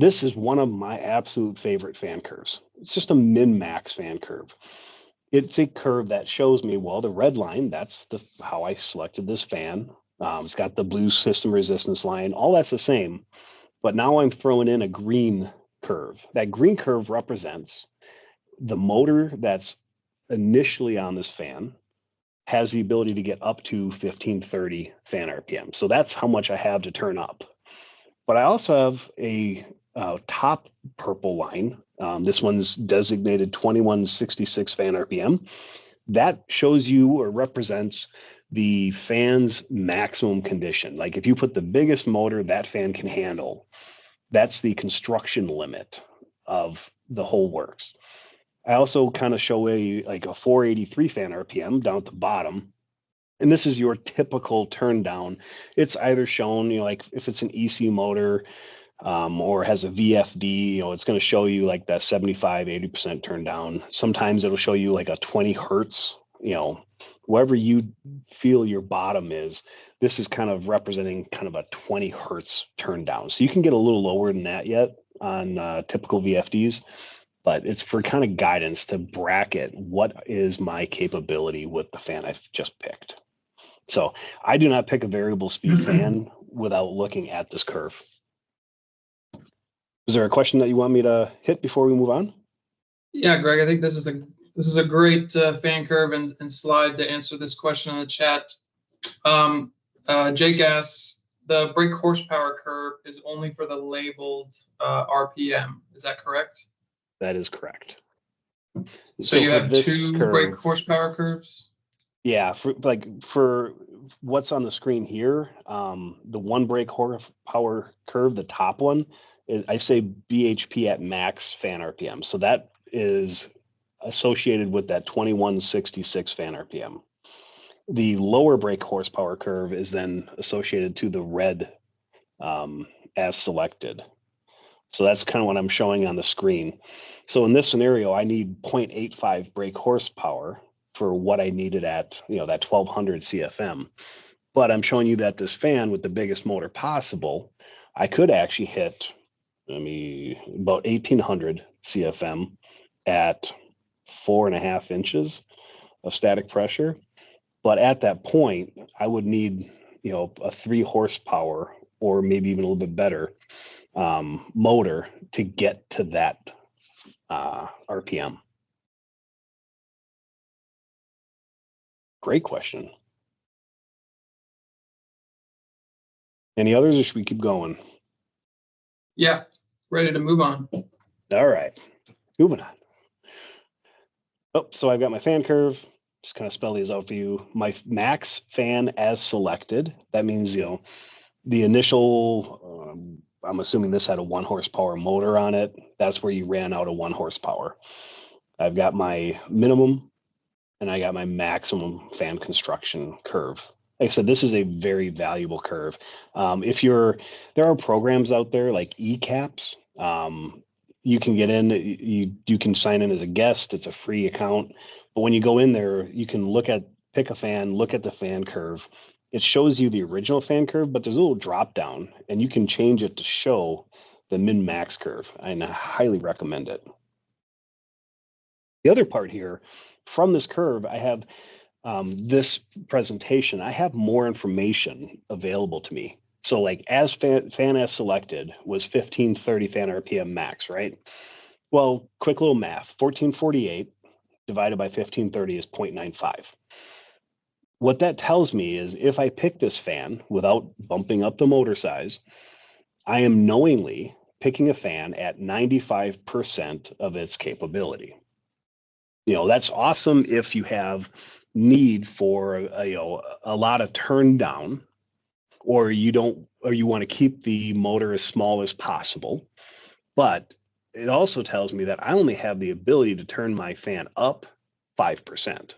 And this is one of my absolute favorite fan curves. It's just a min-max fan curve. It's a curve that shows me, well, the red line, that's how I selected this fan. It's got the blue system resistance line, all that's the same. But now I'm throwing in a green curve. That green curve represents the motor that's initially on this fan has the ability to get up to 1530 fan RPM. So that's how much I have to turn up. But I also have a top purple line. This one's designated 2166 fan RPM. That shows you or represents the fan's maximum condition. Like if you put the biggest motor that fan can handle, that's the construction limit of the whole works. I also kind of show a 483 fan RPM down at the bottom. And this is your typical turn down. It's either shown, like if it's an EC motor or has a VFD, it's going to show you like that 75, 80% turn down. Sometimes it'll show you like a 20 Hertz, wherever you feel your bottom is. This is kind of representing kind of a 20 Hertz turn down. So you can get a little lower than that yet on typical VFDs. But it's for kind of guidance to bracket what is my capability with the fan I've just picked. So I do not pick a variable speed fan without looking at this curve. Is there a question that you want me to hit before we move on? Yeah, Greg, I think this is a great fan curve and slide to answer this question in the chat. Jake asks, the brake horsepower curve is only for the labeled RPM. Is that correct? That is correct. So you have two brake horsepower curves? Yeah, for what's on the screen here, the one brake horsepower curve, the top one, is I say BHP at max fan RPM. So that is associated with that 2166 fan RPM. The lower brake horsepower curve is then associated to the red as selected. So that's kind of what I'm showing on the screen. So in this scenario, I need 0.85 brake horsepower for what I needed at, that 1200 CFM. But I'm showing you that this fan with the biggest motor possible, I could actually hit, about 1800 CFM at 4.5 inches of static pressure. But at that point, I would need, a 3 horsepower or maybe even a little bit better motor to get to that RPM. Great question. Any others, or should we keep going? Yeah, ready to move on. All right, moving on. Oh, so I've got my fan curve. Just kind of spell these out for you. My max fan as selected. That means, the initial, I'm assuming this had a 1 horsepower motor on it. That's where you ran out of 1 horsepower. I've got my minimum and I got my maximum fan construction curve. Like I said, this is a very valuable curve. There are programs out there like eCaps. You can get in, you can sign in as a guest. It's a free account. But when you go in there, you can pick a fan, look at the fan curve. It shows you the original fan curve, but there's a little drop down and you can change it to show the min max curve. And I highly recommend it. The other part here, from this curve, I have this presentation, I have more information available to me. So like as fan as selected was 1530 fan RPM max, right? Well, quick little math, 1448 divided by 1530 is 0.95. What that tells me is if I pick this fan without bumping up the motor size, I am knowingly picking a fan at 95% of its capability. That's awesome if you have need for a lot of turn down, or you want to keep the motor as small as possible. But it also tells me that I only have the ability to turn my fan up 5%.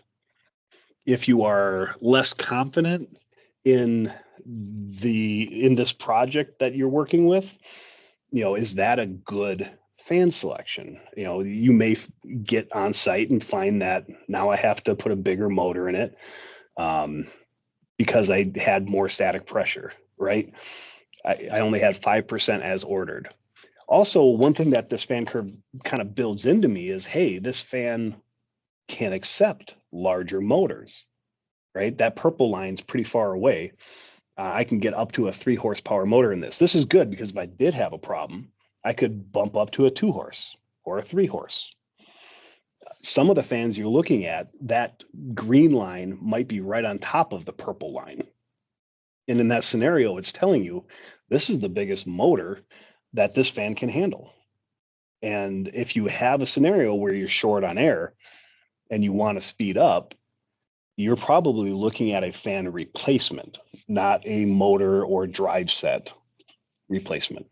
If you are less confident in this project that you're working with, is that a good fan selection? You may get on site and find that now I have to put a bigger motor in it because I had more static pressure, right? I only had 5% as ordered. Also, one thing that this fan curve kind of builds into me is, hey, this fan can accept larger motors, right? That purple line's pretty far away. I can get up to a 3 horsepower motor in this. This is good because if I did have a problem, I could bump up to a 2 horse or a 3 horse. Some of the fans you're looking at, that green line might be right on top of the purple line. And in that scenario, it's telling you this is the biggest motor that this fan can handle. And if you have a scenario where you're short on air and you want to speed up, you're probably looking at a fan replacement, not a motor or drive set replacement.